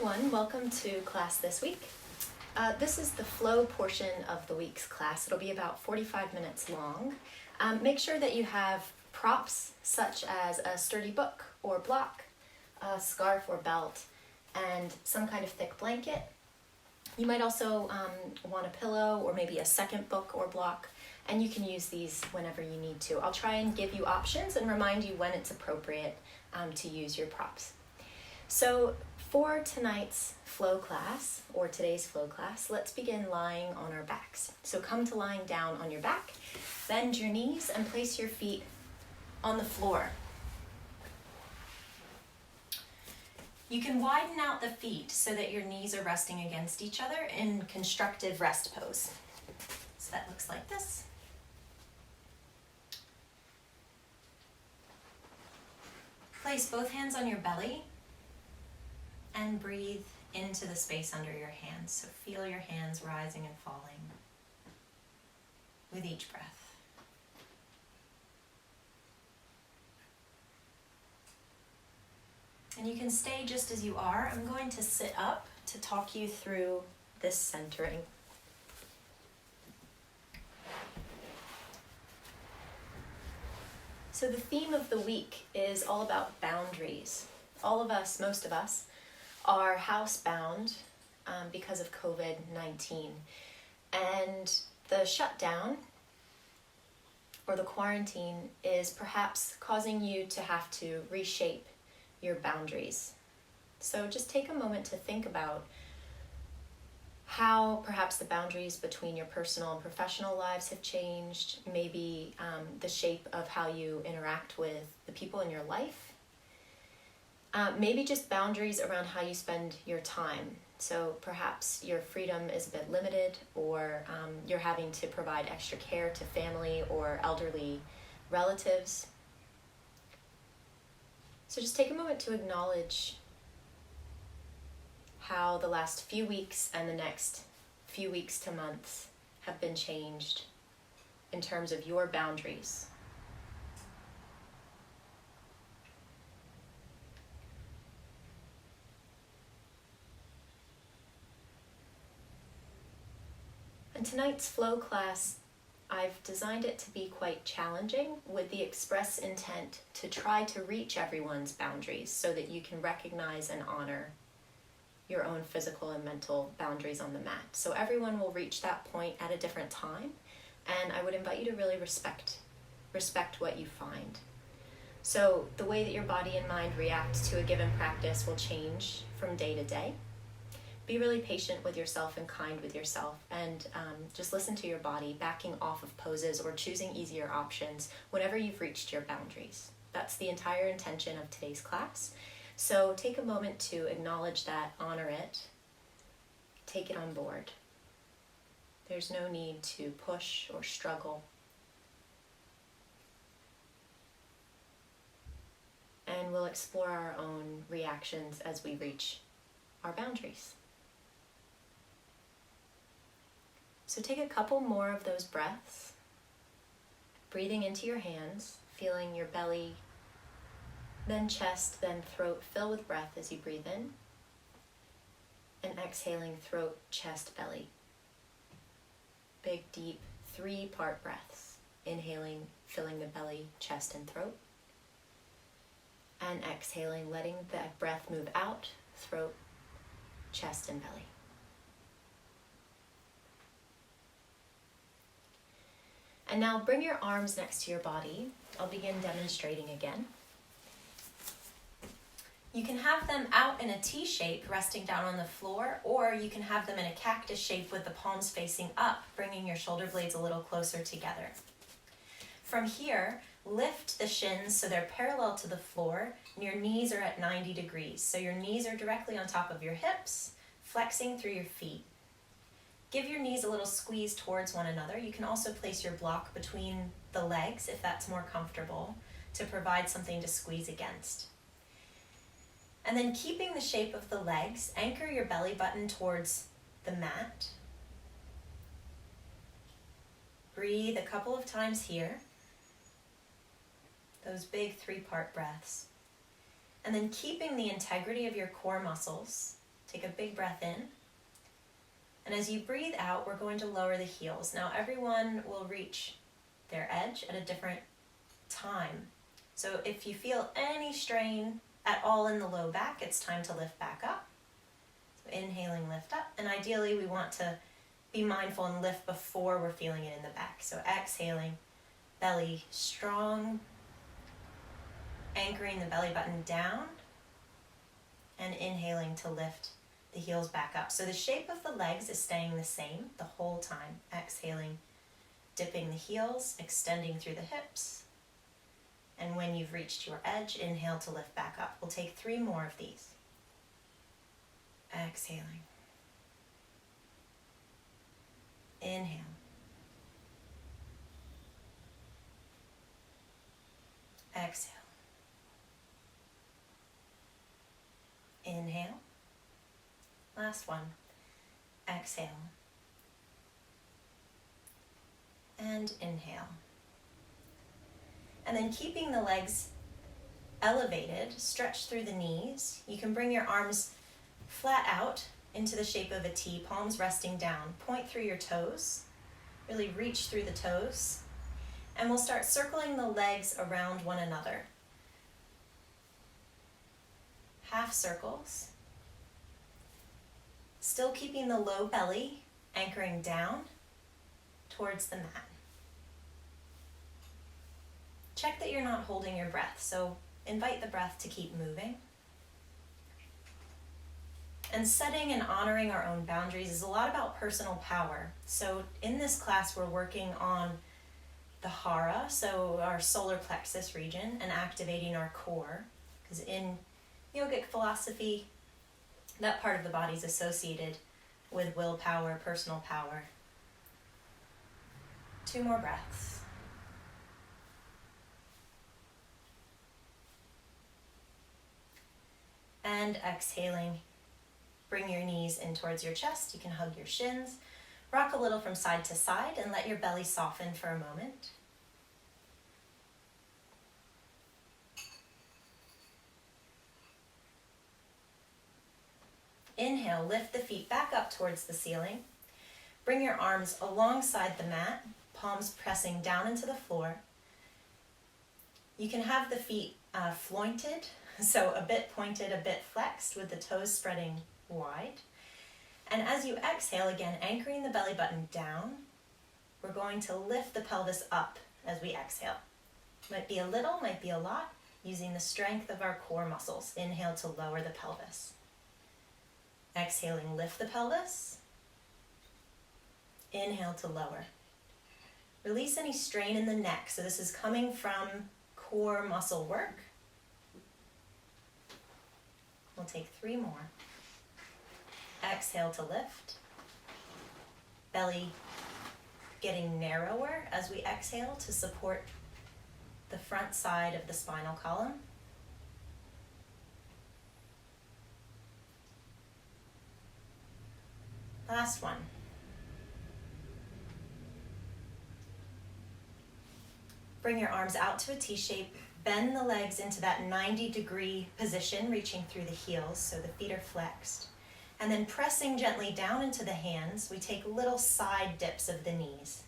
everyone, welcome to class this week. This is the flow portion of the week's class. It'll be about 45 minutes long. Make sure that you have props such as a sturdy book or block, a scarf or belt, and some kind of thick blanket. You might also want a pillow or maybe a second book or block, and you can use these whenever you need to. I'll try and give you options and remind you when it's appropriate to use your props. So for tonight's flow class, or today's flow class, let's begin lying on our backs. So come to lying down on your back, bend your knees, and place your feet on the floor. You can widen out the feet so that your knees are resting against each other in constructive rest pose. So that looks like this. Place both hands on your belly and breathe into the space under your hands. So feel your hands rising and falling with each breath. And you can stay just as you are. I'm going to sit up to talk you through this centering. So the theme of the week is all about boundaries. All of us, most of us, are housebound because of COVID-19. And the shutdown or the quarantine is perhaps causing you to have to reshape your boundaries. So just take a moment to think about how perhaps the boundaries between your personal and professional lives have changed, maybe the shape of how you interact with the people in your life. Maybe just boundaries around how you spend your time. So perhaps your freedom is a bit limited, or you're having to provide extra care to family or elderly relatives. So just take a moment to acknowledge how the last few weeks and the next few weeks to months have been changed in terms of your boundaries. In tonight's flow class, I've designed it to be quite challenging with the express intent to try to reach everyone's boundaries so that you can recognize and honor your own physical and mental boundaries on the mat. So everyone will reach that point at a different time, and I would invite you to really respect what you find. So the way that your body and mind react to a given practice will change from day to day. Be really patient with yourself and kind with yourself, and just listen to your body, backing off of poses or choosing easier options whenever you've reached your boundaries. That's the entire intention of today's class. So take a moment to acknowledge that, honor it, take it on board. There's no need to push or struggle. And we'll explore our own reactions as we reach our boundaries. So take a couple more of those breaths, breathing into your hands, feeling your belly, then chest, then throat fill with breath as you breathe in, and exhaling throat, chest, belly. Big, deep, 3-part breaths. Inhaling, filling the belly, chest, and throat, and exhaling, letting that breath move out, throat, chest, and belly. And now bring your arms next to your body. I'll begin demonstrating again. You can have them out in a T shape, resting down on the floor, or you can have them in a cactus shape with the palms facing up, bringing your shoulder blades a little closer together. From here, lift the shins so they're parallel to the floor, and your knees are at 90 degrees. So your knees are directly on top of your hips, flexing through your feet. Give your knees a little squeeze towards one another. You can also place your block between the legs if that's more comfortable, to provide something to squeeze against. And then, keeping the shape of the legs, anchor your belly button towards the mat. Breathe a couple of times here. Those big 3-part breaths. And then, keeping the integrity of your core muscles, Take a big breath in. And as you breathe out, we're going to lower the heels. Now everyone will reach their edge at a different time. So if you feel any strain at all in the low back, it's time to lift back up. So inhaling, lift up. And ideally we want to be mindful and lift before we're feeling it in the back. So exhaling, belly strong, anchoring the belly button down, and inhaling to lift the heels back up. So the shape of the legs is staying the same the whole time. Exhaling, dipping the heels, extending through the hips. And when you've reached your edge, inhale to lift back up. We'll take 3 more of these. Exhaling. Inhale. Exhale. Inhale. Last one. Exhale. And inhale. And then keeping the legs elevated, stretch through the knees. You can bring your arms flat out into the shape of a T, palms resting down. Point through your toes. Really reach through the toes. And we'll start circling the legs around one another. Half circles. Still keeping the low belly anchoring down towards the mat. Check that you're not holding your breath, so invite the breath to keep moving. And setting and honoring our own boundaries is a lot about personal power. So in this class, we're working on the hara, so our solar plexus region, and activating our core. Because in yogic philosophy, that part of the body is associated with willpower, personal power. 2 more breaths. And exhaling, bring your knees in towards your chest. You can hug your shins. Rock a little from side to side and let your belly soften for a moment. Inhale, lift the feet back up towards the ceiling. Bring your arms alongside the mat, palms pressing down into the floor. You can have the feet flointed, so a bit pointed, a bit flexed with the toes spreading wide. And as you exhale, again, anchoring the belly button down, we're going to lift the pelvis up as we exhale. Might be a little, might be a lot, using the strength of our core muscles. Inhale to lower the pelvis. Exhaling, lift the pelvis. Inhale to lower. Release any strain in the neck. So this is coming from core muscle work. We'll take 3 more. Exhale to lift. Belly getting narrower as we exhale to support the front side of the spinal column. Last one. Bring your arms out to a T shape. Bend the legs into that 90-degree position, reaching through the heels so the feet are flexed. And then pressing gently down into the hands, we take little side dips of the knees.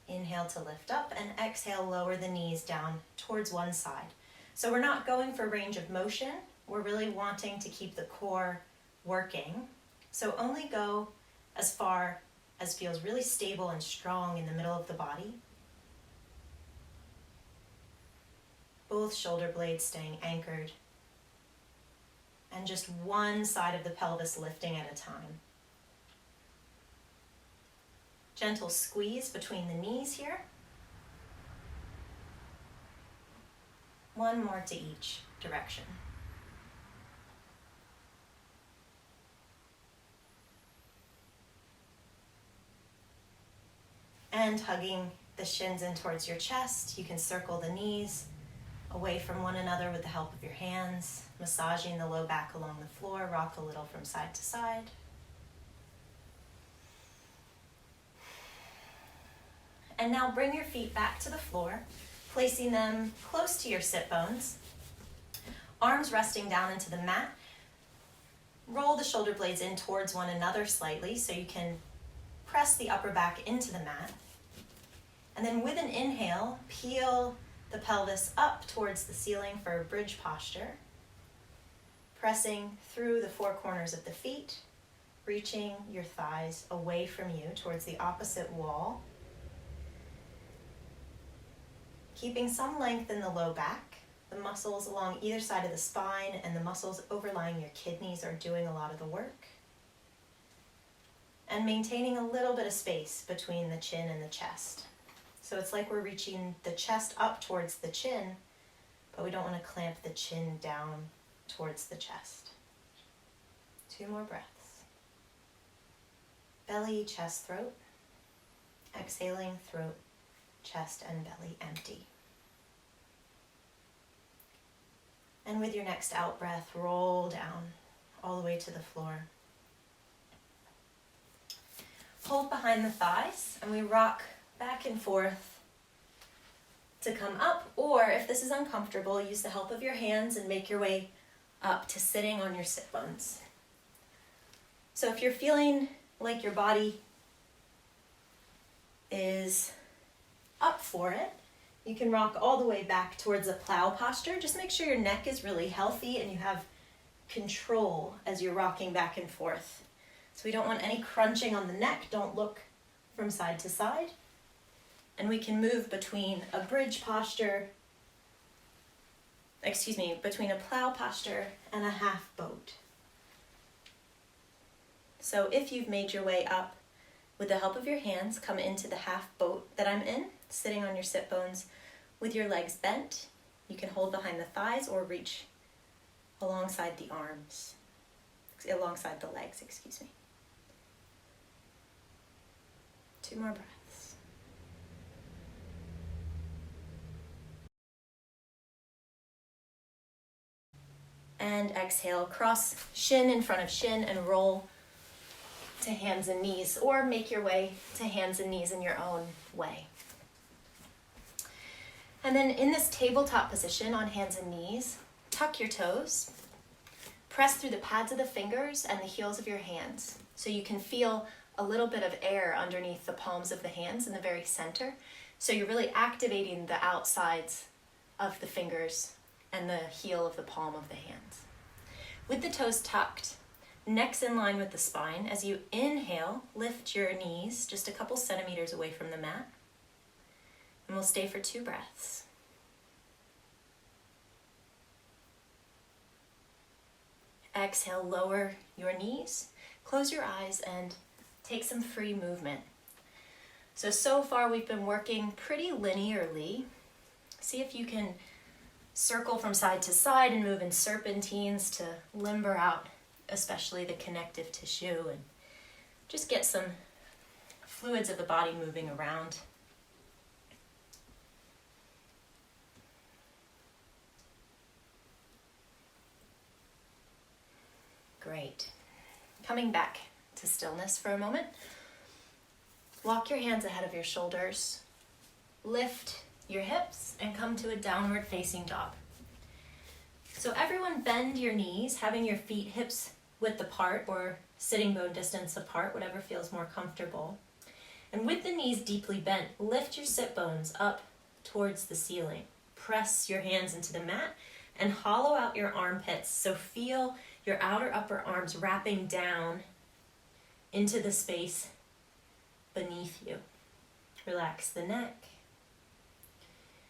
Inhale to lift up and exhale, lower the knees down towards one side. So we're not going for range of motion. We're really wanting to keep the core working. So only go as far as feels really stable and strong in the middle of the body. Both shoulder blades staying anchored. And just one side of the pelvis lifting at a time. Gentle squeeze between the knees here. 1 more to each direction. And hugging the shins in towards your chest, you can circle the knees away from one another with the help of your hands, massaging the low back along the floor, rock a little from side to side. And now bring your feet back to the floor, placing them close to your sit bones, arms resting down into the mat, roll the shoulder blades in towards one another slightly so you can press the upper back into the mat. And then with an inhale, peel the pelvis up towards the ceiling for a bridge posture, pressing through the four corners of the feet, reaching your thighs away from you towards the opposite wall. Keeping some length in the low back. The muscles along either side of the spine and the muscles overlying your kidneys are doing a lot of the work. And maintaining a little bit of space between the chin and the chest. So it's like we're reaching the chest up towards the chin, but we don't want to clamp the chin down towards the chest. 2 more breaths. Belly, chest, throat. Exhaling, throat, chest, and belly empty. And with your next out breath, roll down all the way to the floor. Hold behind the thighs, and we rock back and forth to come up, or if this is uncomfortable, use the help of your hands and make your way up to sitting on your sit bones. So if you're feeling like your body is up for it, you can rock all the way back towards a plow posture. Just make sure your neck is really healthy and you have control as you're rocking back and forth. So we don't want any crunching on the neck. Don't look from side to side. And we can move between a bridge posture, between a plow posture and a half boat. So if you've made your way up, with the help of your hands, come into the half boat that I'm in, sitting on your sit bones with your legs bent. You can hold behind the thighs or reach alongside the arms, alongside the legs, 2 more breaths. And exhale, cross shin in front of shin and roll to hands and knees, or make your way to hands and knees in your own way. And then in this tabletop position on hands and knees, tuck your toes, press through the pads of the fingers and the heels of your hands so you can feel a little bit of air underneath the palms of the hands in the very center. So you're really activating the outsides of the fingers and the heel of the palm of the hands. With the toes tucked, necks in line with the spine, as you inhale, lift your knees just a couple centimeters away from the mat. And we'll stay for 2 breaths. Exhale, lower your knees, close your eyes, and take some free movement. So far we've been working pretty linearly. See if you can circle from side to side and move in serpentines to limber out, especially the connective tissue, and just get some fluids of the body moving around. Great. Coming back to stillness for a moment. Walk your hands ahead of your shoulders. Lift your hips and come to a downward facing dog. So everyone bend your knees, having your feet hips width apart or sitting bone distance apart, whatever feels more comfortable. And with the knees deeply bent, lift your sit bones up towards the ceiling. Press your hands into the mat and hollow out your armpits. So feel your outer upper arms wrapping down into the space beneath you. Relax the neck.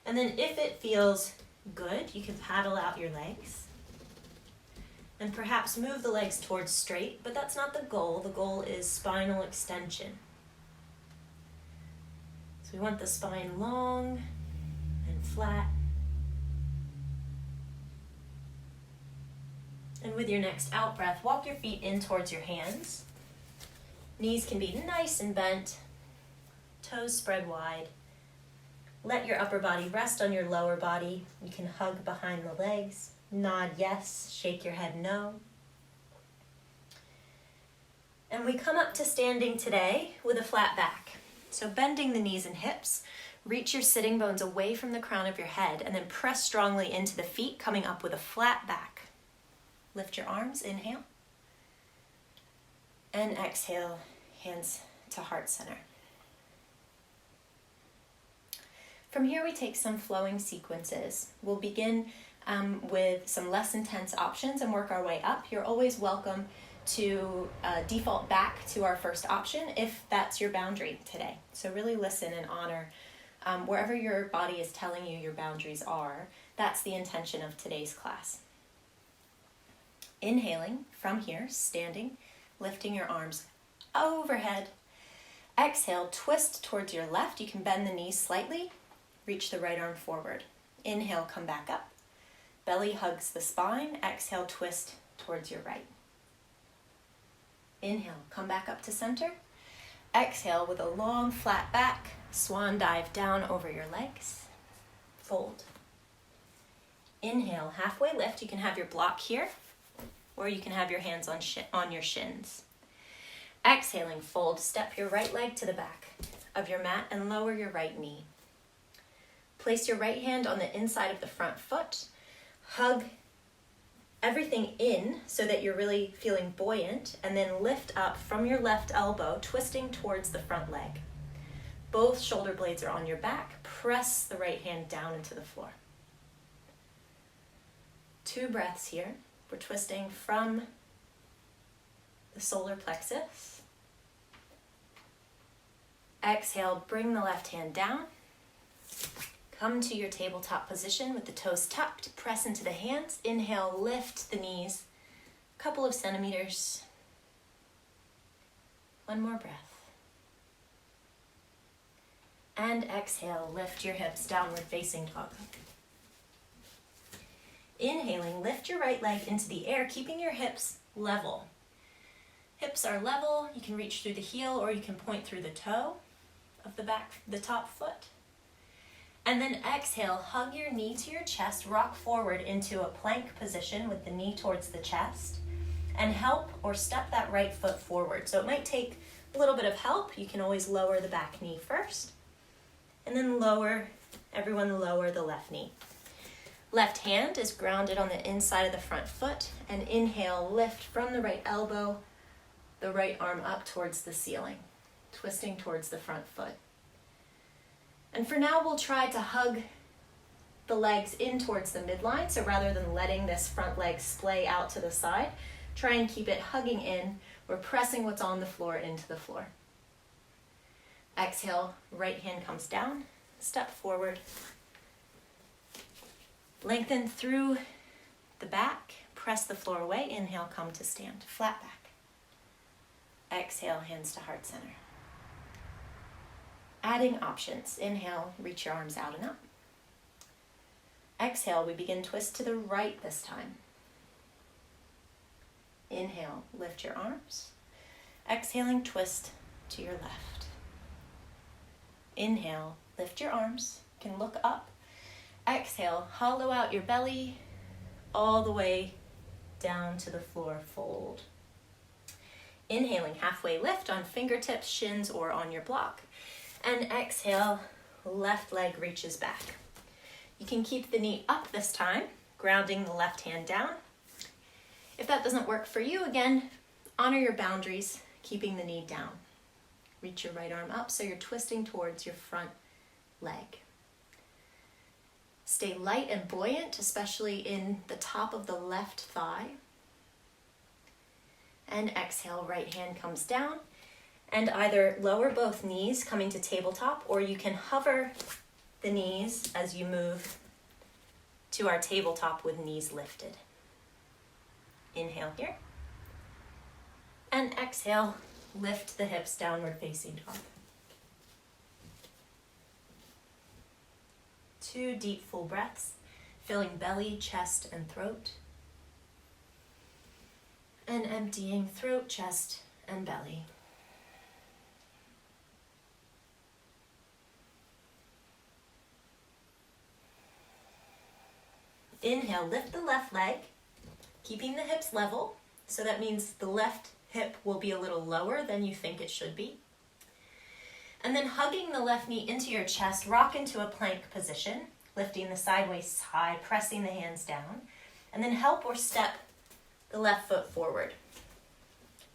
And then if it feels good, you can paddle out your legs. And perhaps move the legs towards straight, but that's not the goal. The goal is spinal extension. So we want the spine long and flat. And with your next out breath, walk your feet in towards your hands. Knees can be nice and bent, toes spread wide. Let your upper body rest on your lower body. You can hug behind the legs, nod yes, shake your head no. And we come up to standing today with a flat back. So bending the knees and hips, reach your sitting bones away from the crown of your head, and then press strongly into the feet, coming up with a flat back. Lift your arms, inhale. And exhale, hands to heart center. From here, we take some flowing sequences. We'll begin with some less intense options and work our way up. You're always welcome to default back to our first option if that's your boundary today. So really listen and honor wherever your body is telling you your boundaries are. That's the intention of today's class. Inhaling from here, standing, lifting your arms overhead. Exhale, twist towards your left. You can bend the knees slightly. Reach the right arm forward. Inhale, come back up. Belly hugs the spine. Exhale, twist towards your right. Inhale, come back up to center. Exhale with a long flat back. Swan dive down over your legs. Fold. Inhale, halfway lift. You can have your block here, or you can have your hands on your shins. Exhaling, fold. Step your right leg to the back of your mat and lower your right knee. Place your right hand on the inside of the front foot. Hug everything in so that you're really feeling buoyant, and then lift up from your left elbow, twisting towards the front leg. Both shoulder blades are on your back. Press the right hand down into the floor. 2 breaths here. We're twisting from the solar plexus. Exhale, bring the left hand down. Come to your tabletop position with the toes tucked. Press into the hands. Inhale, lift the knees a couple of centimeters. 1 more breath. And exhale, lift your hips, downward facing dog. Inhaling, lift your right leg into the air, keeping your hips level. Hips are level. You can reach through the heel or you can point through the toe of the top foot. And then exhale, hug your knee to your chest, rock forward into a plank position with the knee towards the chest, and help or step that right foot forward. So it might take a little bit of help. You can always lower the back knee first, and then everyone lower the left knee. Left hand is grounded on the inside of the front foot, and inhale, lift from the right elbow, the right arm up towards the ceiling, twisting towards the front foot. And for now, we'll try to hug the legs in towards the midline. So rather than letting this front leg splay out to the side, try and keep it hugging in. We're pressing what's on the floor into the floor. Exhale, right hand comes down, step forward. Lengthen through the back, press the floor away. Inhale, come to stand, flat back. Exhale, hands to heart center. Adding options. Inhale, reach your arms out and up. Exhale, we begin twist to the right this time. Inhale, lift your arms. Exhaling, twist to your left. Inhale, lift your arms. You can look up. Exhale, hollow out your belly all the way down to the floor, fold. Inhaling, halfway lift on fingertips, shins, or on your block. And exhale, left leg reaches back. You can keep the knee up this time, grounding the left hand down. If that doesn't work for you, again, honor your boundaries, keeping the knee down. Reach your right arm up so you're twisting towards your front leg. Stay light and buoyant, especially in the top of the left thigh. And exhale, right hand comes down. And either lower both knees coming to tabletop, or you can hover the knees as you move to our tabletop with knees lifted. Inhale here. And exhale, lift the hips, downward facing dog. 2 deep full breaths, filling belly, chest, and throat. And emptying throat, chest, and belly. Inhale, lift the left leg, keeping the hips level. So that means the left hip will be a little lower than you think it should be. And then hugging the left knee into your chest, rock into a plank position, lifting the side waist high, pressing the hands down. And then help or step the left foot forward.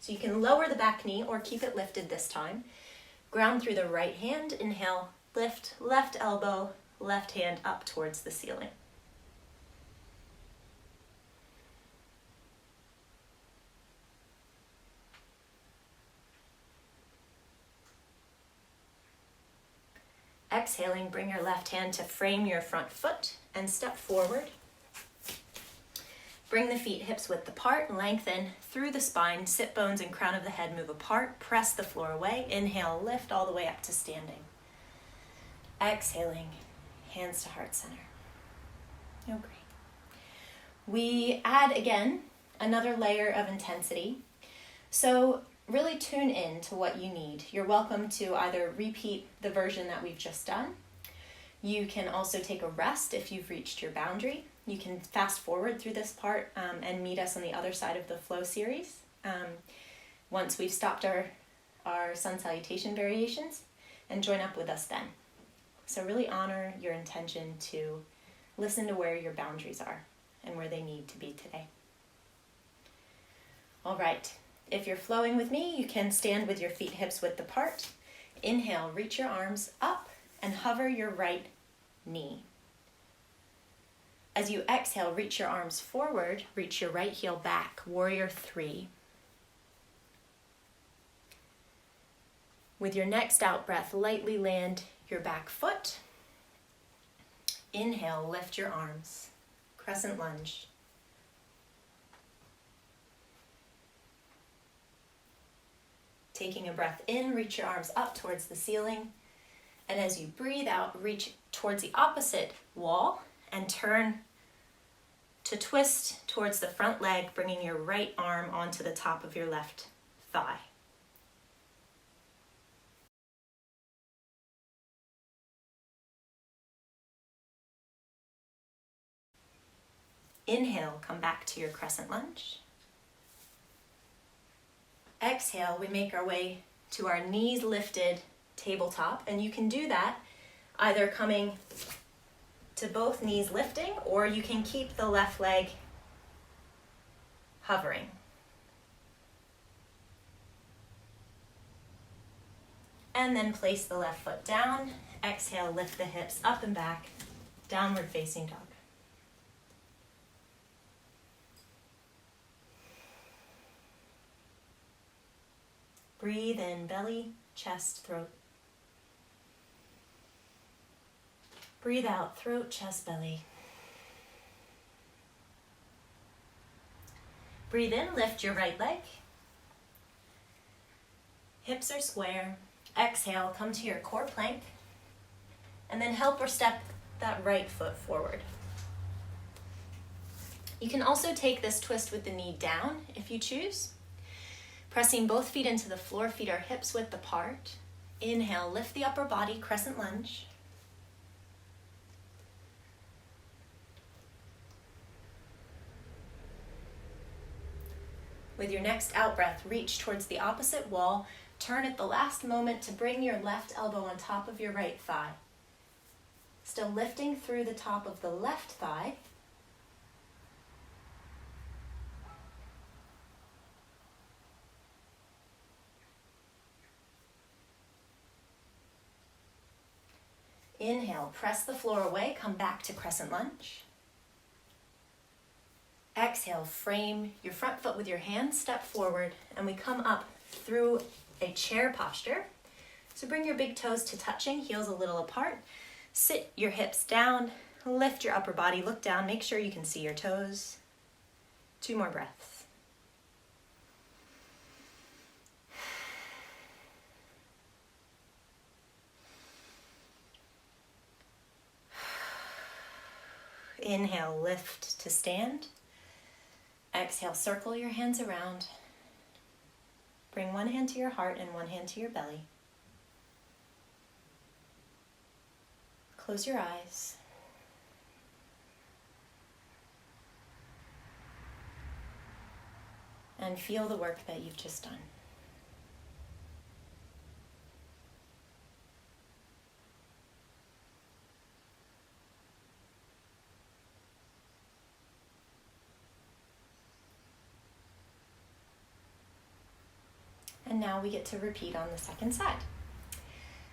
So you can lower the back knee or keep it lifted this time. Ground through the right hand, inhale, lift, left elbow, left hand up towards the ceiling. Exhaling, bring your left hand to frame your front foot and step forward. Bring the feet hips width apart, lengthen through the spine, sit bones and crown of the head move apart, press the floor away. Inhale, lift all the way up to standing. Exhaling, hands to heart center. Oh, great. We add again another layer of intensity. So really tune in to what you need. You're welcome to either repeat the version that we've just done. You can also take a rest if you've reached your boundary. You can fast forward through this part and meet us on the other side of the flow series. Once we've stopped our sun salutation variations, and join up with us then. So really honor your intention to listen to where your boundaries are and where they need to be today. All right, if you're flowing with me, you can stand with your feet hips width apart. Inhale, reach your arms up and hover your right knee. As you exhale, reach your arms forward, reach your right heel back, warrior three. With your next out breath, lightly land your back foot. Inhale, lift your arms, crescent lunge. Taking a breath in, reach your arms up towards the ceiling. And as you breathe out, reach towards the opposite wall and turn to twist towards the front leg, bringing your right arm onto the top of your left thigh. Inhale, come back to your crescent lunge. Exhale, we make our way to our knees lifted tabletop, and you can do that either coming to both knees lifting, or you can keep the left leg hovering. And then place the left foot down. Exhale, lift the hips up and back, downward facing dog. Breathe in, belly, chest, throat. Breathe out, throat, chest, belly. Breathe in, lift your right leg. Hips are square. Exhale, come to your core plank. And then help or step that right foot forward. You can also take this twist with the knee down if you choose. Pressing both feet into the floor, feet are hips width apart. Inhale, lift the upper body, crescent lunge. With your next out breath, reach towards the opposite wall. Turn at the last moment to bring your left elbow on top of your right thigh. Still lifting through the top of the left thigh. Inhale, press the floor away, come back to crescent lunge. Exhale, frame your front foot with your hands, step forward, and we come up through a chair posture. So bring your big toes to touching, heels a little apart. Sit your hips down, lift your upper body, look down, make sure you can see your toes. 2 more breaths. Inhale, lift to stand. Exhale, circle your hands around. Bring one hand to your heart and one hand to your belly. Close your eyes. And feel the work that you've just done. now we get to repeat on the second side.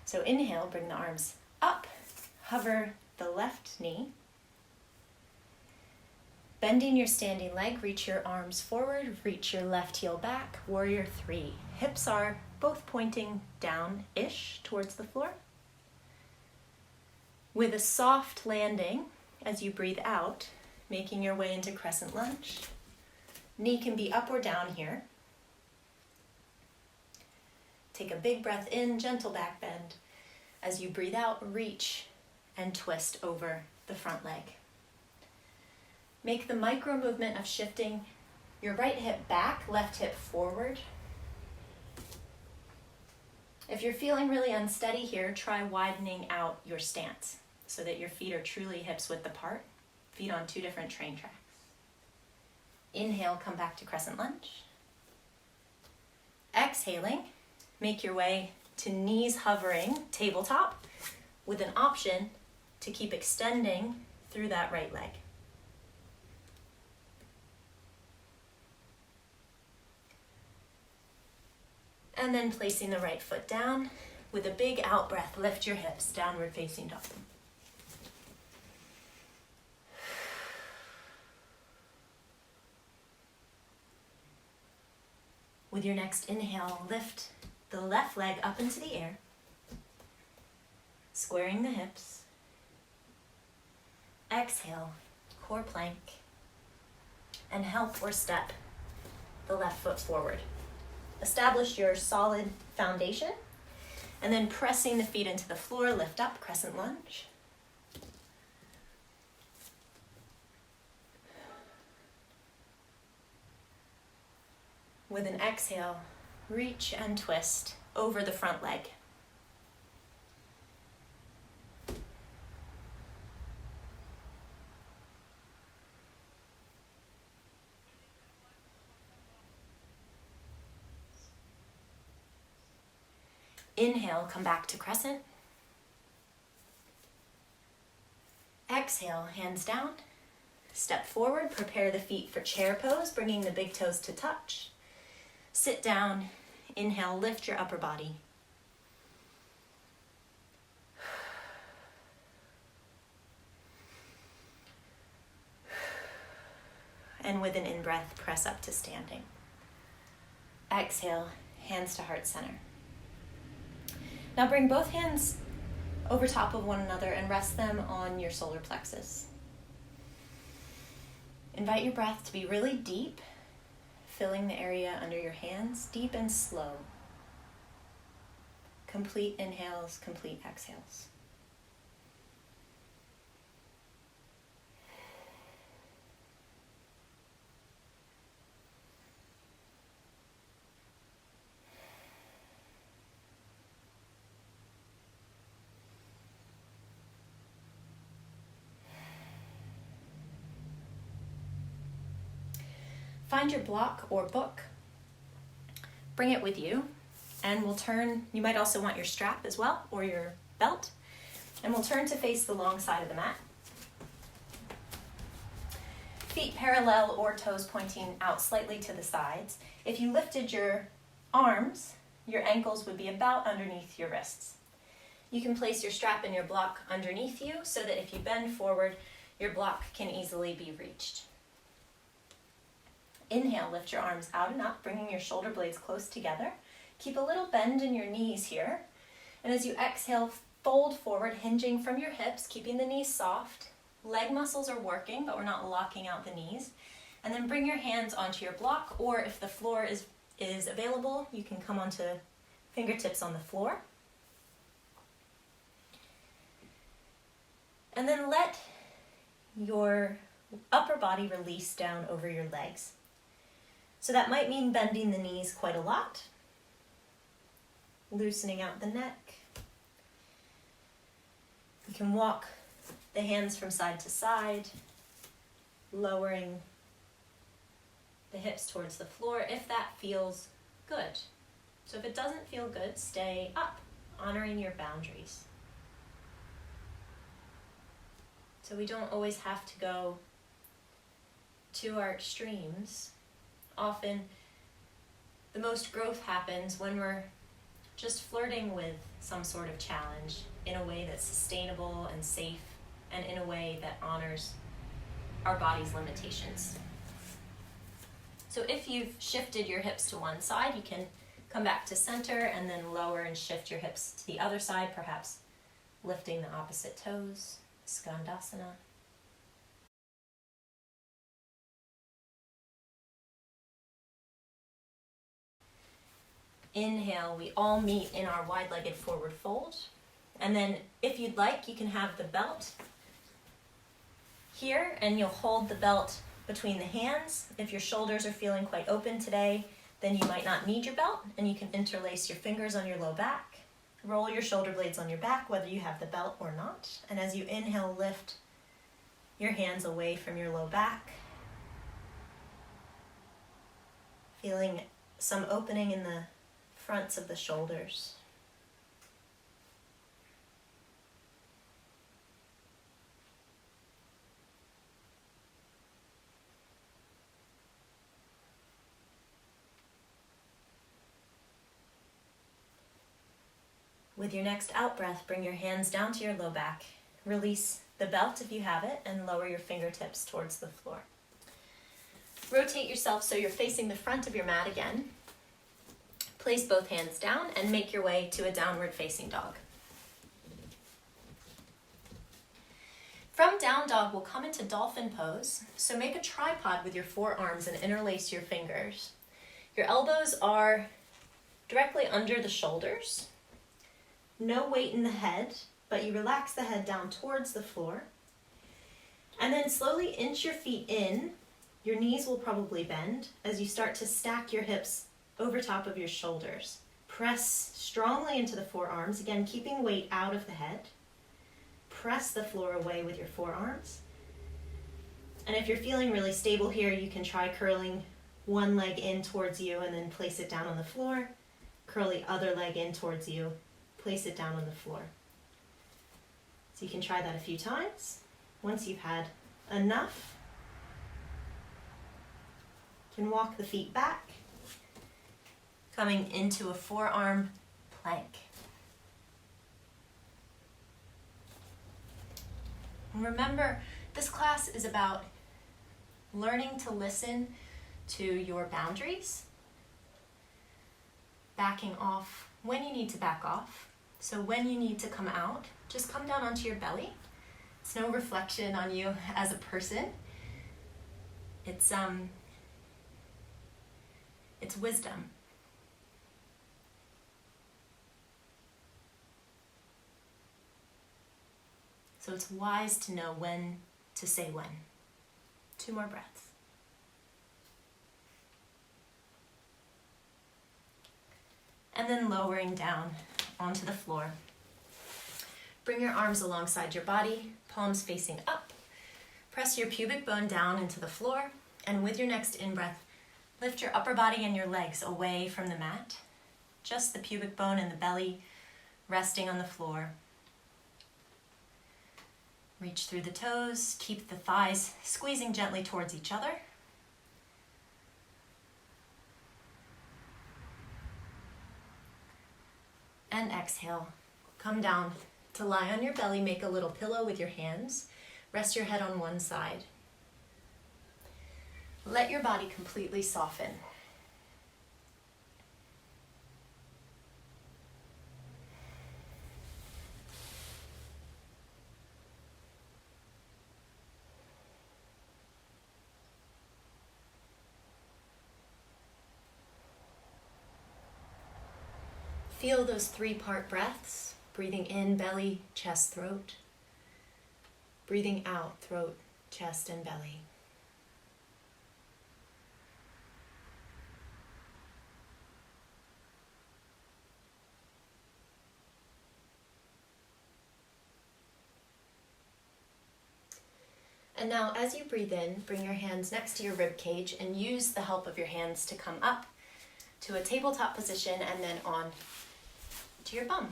So inhale, bring the arms up, hover the left knee. Bending your standing leg, reach your arms forward, reach your left heel back, warrior three. Hips are both pointing down-ish towards the floor. With a soft landing as you breathe out, making your way into crescent lunge. Knee can be up or down here. Take a big breath in, gentle back bend. As you breathe out, reach and twist over the front leg. Make the micro movement of shifting your right hip back, left hip forward. If you're feeling really unsteady here, try widening out your stance so that your feet are truly hips width apart, feet on two different train tracks. Inhale, come back to crescent lunge. Exhaling, make your way to knees hovering, tabletop, with an option to keep extending through that right leg. And then placing the right foot down, with a big out breath, lift your hips, downward facing dog. With your next inhale, lift the left leg up into the air, squaring the hips. Exhale, core plank, and help or step the left foot forward. Establish your solid foundation, and then pressing the feet into the floor, lift up, crescent lunge. With an exhale, reach and twist over the front leg. Inhale, come back to crescent. Exhale, hands down. Step forward, prepare the feet for chair pose, bringing the big toes to touch. Sit down, inhale, lift your upper body. And with an in-breath, press up to standing. Exhale, hands to heart center. Now bring both hands over top of one another and rest them on your solar plexus. Invite your breath to be really deep, filling the area under your hands, deep and slow. Complete inhales, complete exhales. Find your block or book, bring it with you, and we'll turn. You might also want your strap as well, or your belt, and we'll turn to face the long side of the mat. Feet parallel or toes pointing out slightly to the sides. If you lifted your arms, your ankles would be about underneath your wrists. You can place your strap and your block underneath you so that if you bend forward, your block can easily be reached. Inhale, lift your arms out and up, bringing your shoulder blades close together. Keep a little bend in your knees here. And as you exhale, fold forward, hinging from your hips, keeping the knees soft. Leg muscles are working, but we're not locking out the knees. And then bring your hands onto your block, or if the floor is available, you can come onto fingertips on the floor. And then let your upper body release down over your legs. So that might mean bending the knees quite a lot, loosening out the neck. You can walk the hands from side to side, lowering the hips towards the floor if that feels good. So if it doesn't feel good, stay up, honoring your boundaries. So we don't always have to go to our extremes. Often The most growth happens when we're just flirting with some sort of challenge in a way that's sustainable and safe, and in a way that honors our body's limitations. So if you've shifted your hips to one side, you can come back to center and then lower and shift your hips to the other side, perhaps lifting the opposite toes, Skandasana. Inhale, we all meet in our wide-legged forward fold. And then if you'd like, you can have the belt here, and you'll hold the belt between the hands. If your shoulders are feeling quite open today, then you might not need your belt, and you can interlace your fingers on your low back. Roll your shoulder blades on your back, whether you have the belt or not. And as you inhale, lift your hands away from your low back. Feeling some opening in the fronts of the shoulders. With your next out breath, bring your hands down to your low back. Release the belt if you have it, and lower your fingertips towards the floor. Rotate yourself so you're facing the front of your mat again. Place both hands down and make your way to a downward facing dog. From down dog, we'll come into dolphin pose. So make a tripod with your forearms and interlace your fingers. Your elbows are directly under the shoulders. No weight in the head, but you relax the head down towards the floor. And then slowly inch your feet in. Your knees will probably bend as you start to stack your hips over top of your shoulders. Press strongly into the forearms, again keeping weight out of the head. Press the floor away with your forearms. And if you're feeling really stable here, you can try curling one leg in towards you and then place it down on the floor. Curl the other leg in towards you, place it down on the floor. So you can try that a few times. Once you've had enough, you can walk the feet back, coming into a forearm plank. And remember, this class is about learning to listen to your boundaries, backing off when you need to back off. So when you need to come out, just come down onto your belly. It's no reflection on you as a person. It's wisdom. So it's wise to know when to say when. 2 more breaths. And then lowering down onto the floor. Bring your arms alongside your body, palms facing up. Press your pubic bone down into the floor, and with your next in-breath, lift your upper body and your legs away from the mat. Just the pubic bone and the belly resting on the floor. Reach through the toes, keep the thighs squeezing gently towards each other. And exhale, come down to lie on your belly, make a little pillow with your hands. Rest your head on one side. Let your body completely soften. Feel those 3-part breaths, breathing in, belly, chest, throat. Breathing out, throat, chest, and belly. And now as you breathe in, bring your hands next to your rib cage and use the help of your hands to come up to a tabletop position and then on to your bum.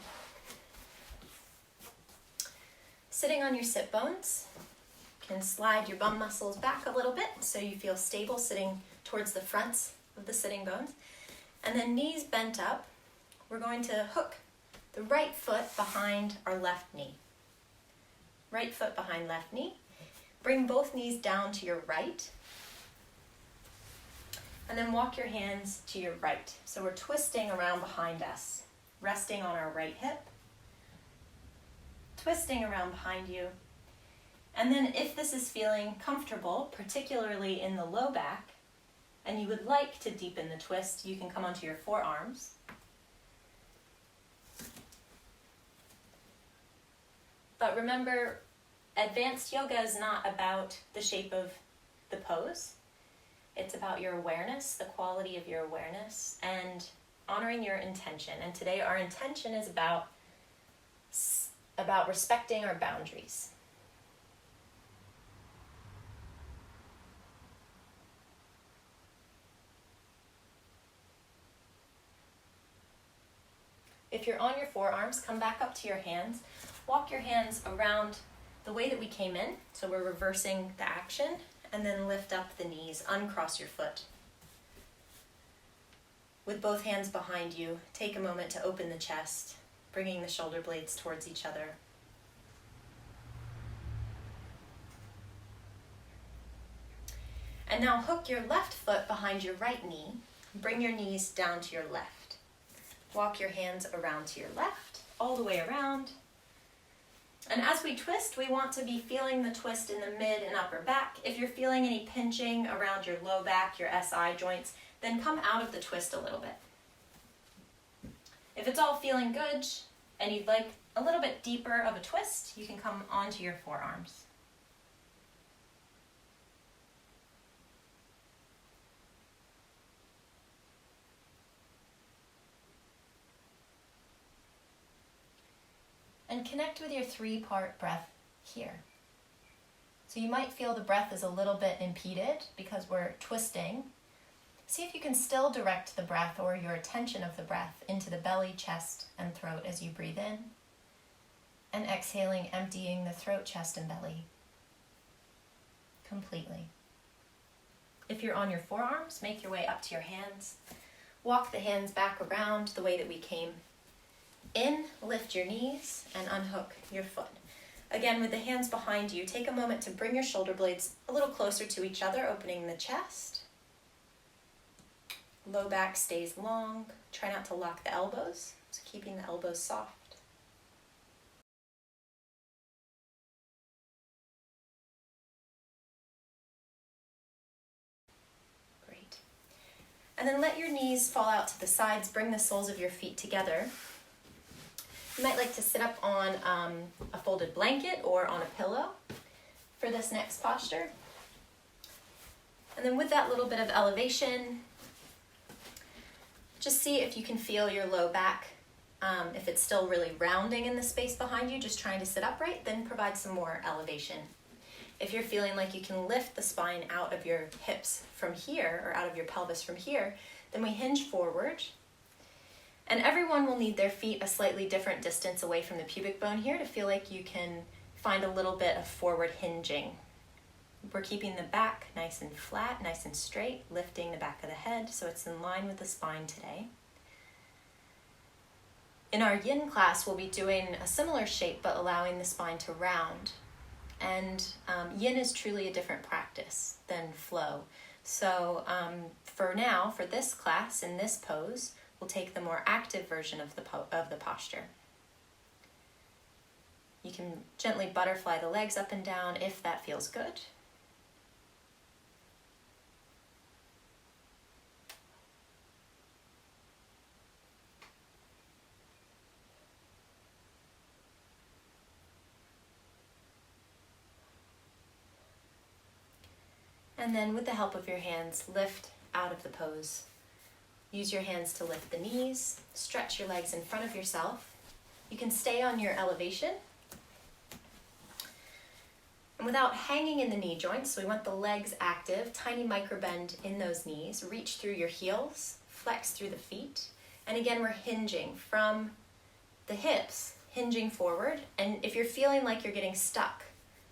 Sitting on your sit bones, you can slide your bum muscles back a little bit so you feel stable sitting towards the fronts of the sitting bones. And then knees bent up, we're going to hook the right foot behind our left knee. Right foot behind left knee. Bring both knees down to your right. And then walk your hands to your right. So we're twisting around behind us, resting on our right hip, twisting around behind you. And then if this is feeling comfortable, particularly in the low back, and you would like to deepen the twist, you can come onto your forearms. But remember, advanced yoga is not about the shape of the pose. It's about your awareness, the quality of your awareness, and honoring your intention. And today our intention is about respecting our boundaries. If you're on your forearms, come back up to your hands. Walk your hands around the way that we came in. So we're reversing the action. And then lift up the knees, uncross your foot. With both hands behind you, take a moment to open the chest, bringing the shoulder blades towards each other. And now hook your left foot behind your right knee. Bring your knees down to your left. Walk your hands around to your left, all the way around. And as we twist, we want to be feeling the twist in the mid and upper back. If you're feeling any pinching around your low back, your SI joints, then come out of the twist a little bit. If it's all feeling good and you'd like a little bit deeper of a twist, you can come onto your forearms. And connect with your 3-part breath here. So you might feel the breath is a little bit impeded because we're twisting. See if you can still direct the breath or your attention of the breath into the belly, chest, and throat as you breathe in. And exhaling, emptying the throat, chest, and belly completely. If you're on your forearms, make your way up to your hands. Walk the hands back around the way that we came in, lift your knees, and unhook your foot. Again, with the hands behind you, take a moment to bring your shoulder blades a little closer to each other, opening the chest. Low back stays long. Try not to lock the elbows, so keeping the elbows soft. Great. And then let your knees fall out to the sides. Bring the soles of your feet together. You might like to sit up on a folded blanket or on a pillow for this next posture. And then with that little bit of elevation, just see if you can feel your low back. If it's still really rounding in the space behind you, just trying to sit upright, then provide some more elevation. If you're feeling like you can lift the spine out of your hips from here, or out of your pelvis from here, then we hinge forward. And everyone will need their feet a slightly different distance away from the pubic bone here to feel like you can find a little bit of forward hinging. We're keeping the back nice and flat, nice and straight, lifting the back of the head so it's in line with the spine today. In our yin class, we'll be doing a similar shape but allowing the spine to round. And yin is truly a different practice than flow. So for now, for this class, in this pose, we'll take the more active version of the posture. You can gently butterfly the legs up and down if that feels good. And then with the help of your hands, lift out of the pose. Use your hands to lift the knees, stretch your legs in front of yourself. You can stay on your elevation. And without hanging in the knee joints, so we want the legs active, tiny micro bend in those knees, reach through your heels, flex through the feet. And again, we're hinging from the hips, hinging forward. And if you're feeling like you're getting stuck,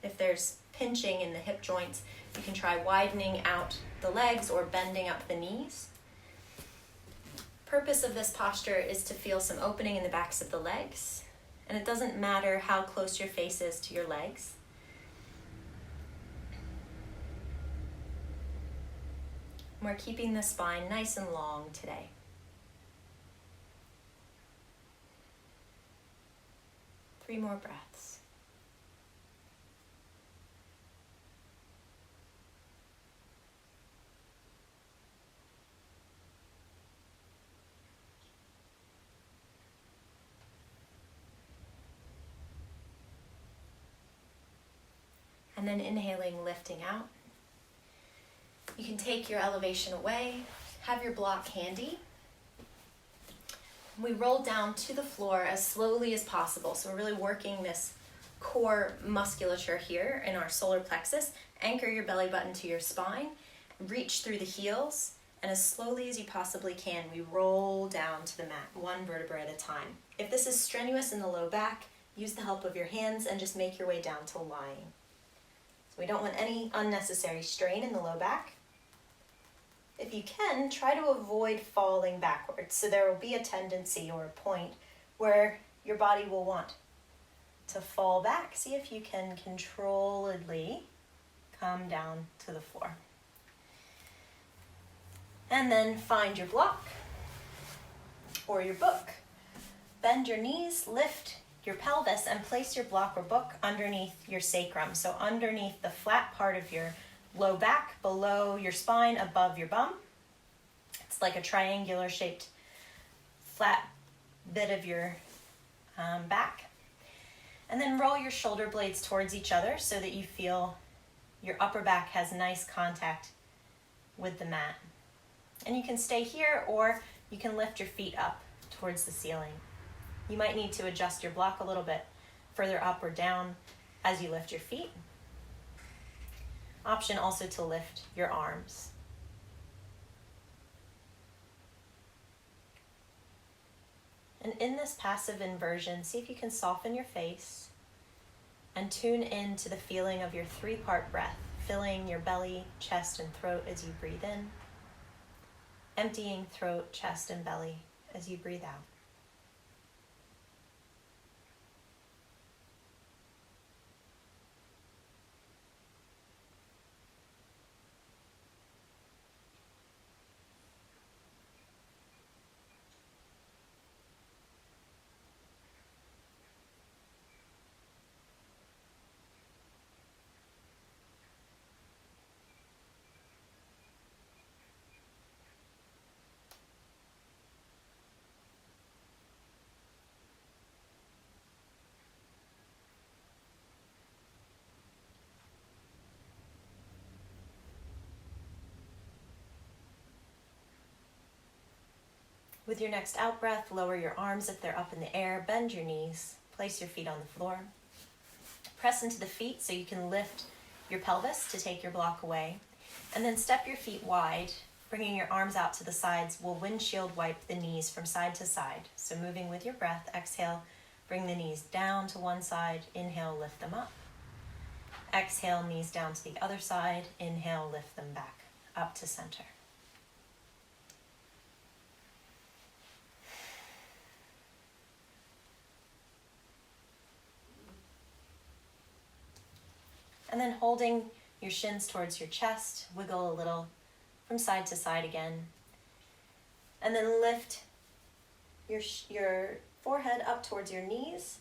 if there's pinching in the hip joints, you can try widening out the legs or bending up the knees. Purpose of this posture is to feel some opening in the backs of the legs, and it doesn't matter how close your face is to your legs. We're keeping the spine nice and long today. Three more breaths. And then inhaling, lifting out. You can take your elevation away, have your block handy. We roll down to the floor as slowly as possible. So we're really working this core musculature here in our solar plexus. Anchor your belly button to your spine, reach through the heels, and as slowly as you possibly can, we roll down to the mat, one vertebra at a time. If this is strenuous in the low back, use the help of your hands and just make your way down to lying. So we don't want any unnecessary strain in the low back. If you can, try to avoid falling backwards. So there will be a tendency or a point where your body will want to fall back. See if you can controlledly come down to the floor. And then find your block or your book. Bend your knees, lift your pelvis, and place your block or book underneath your sacrum. So underneath the flat part of your low back, below your spine, above your bum. It's like a triangular shaped flat bit of your back. And then roll your shoulder blades towards each other so that you feel your upper back has nice contact with the mat. And you can stay here, or you can lift your feet up towards the ceiling. You might need to adjust your block a little bit further up or down as you lift your feet. Option also to lift your arms. And in this passive inversion, see if you can soften your face and tune into the feeling of your three-part breath, filling your belly, chest, and throat as you breathe in, emptying throat, chest, and belly as you breathe out. With your next out breath, lower your arms if they're up in the air, bend your knees, place your feet on the floor. Press into the feet so you can lift your pelvis to take your block away. And then step your feet wide, bringing your arms out to the sides. We'll windshield wipe the knees from side to side. So moving with your breath, exhale, bring the knees down to one side, inhale, lift them up. Exhale, knees down to the other side, inhale, lift them back up to center. And then holding your shins towards your chest, wiggle a little from side to side again. And then lift your forehead up towards your knees,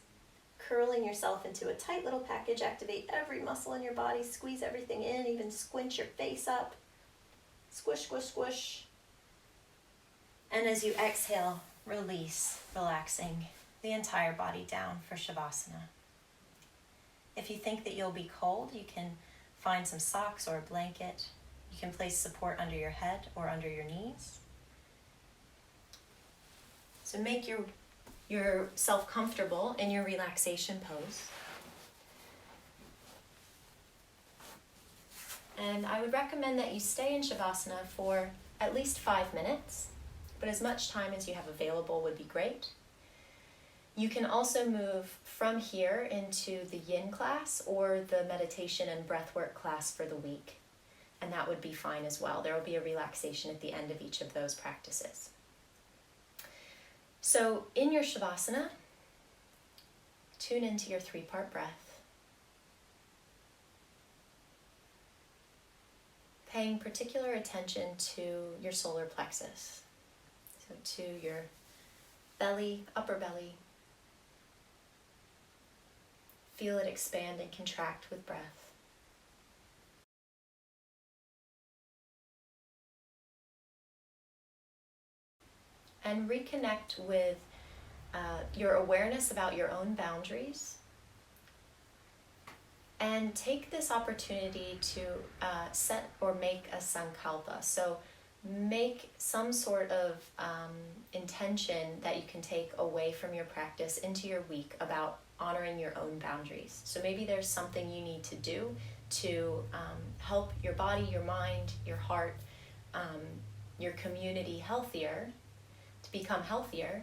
curling yourself into a tight little package. Activate every muscle in your body, squeeze everything in, even squinch your face up. Squish, squish, squish. And as you exhale, release, relaxing the entire body down for Shavasana. If you think that you'll be cold, you can find some socks or a blanket. You can place support under your head or under your knees. So make yourself comfortable in your relaxation pose. And I would recommend that you stay in Shavasana for at least 5 minutes, but as much time as you have available would be great. You can also move from here into the yin class or the meditation and breathwork class for the week, and that would be fine as well. There will be a relaxation at the end of each of those practices. So in your Shavasana, tune into your 3-part breath, paying particular attention to your solar plexus, so to your belly, upper belly. Feel it expand and contract with breath. And reconnect with your awareness about your own boundaries. And take this opportunity to set or make a sankalpa. So make some sort of intention that you can take away from your practice into your week about honoring your own boundaries. So maybe there's something you need to do to help your body, your mind, your heart, your community healthier, to become healthier.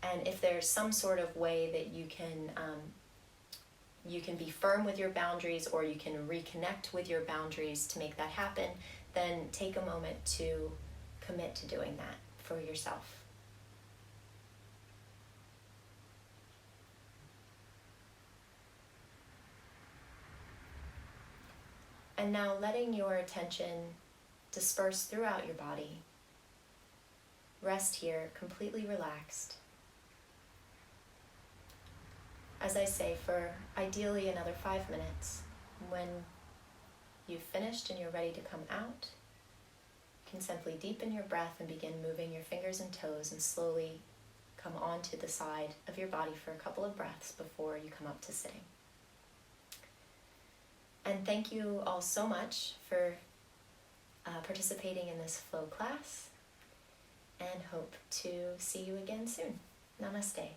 And if there's some sort of way that you can be firm with your boundaries, or you can reconnect with your boundaries to make that happen, then take a moment to commit to doing that for yourself. And now letting your attention disperse throughout your body. Rest here, completely relaxed. As I say, for ideally another 5 minutes. When you've finished and you're ready to come out, you can simply deepen your breath and begin moving your fingers and toes and slowly come onto the side of your body for a couple of breaths before you come up to sitting. And thank you all so much for participating in this flow class, and hope to see you again soon. Namaste.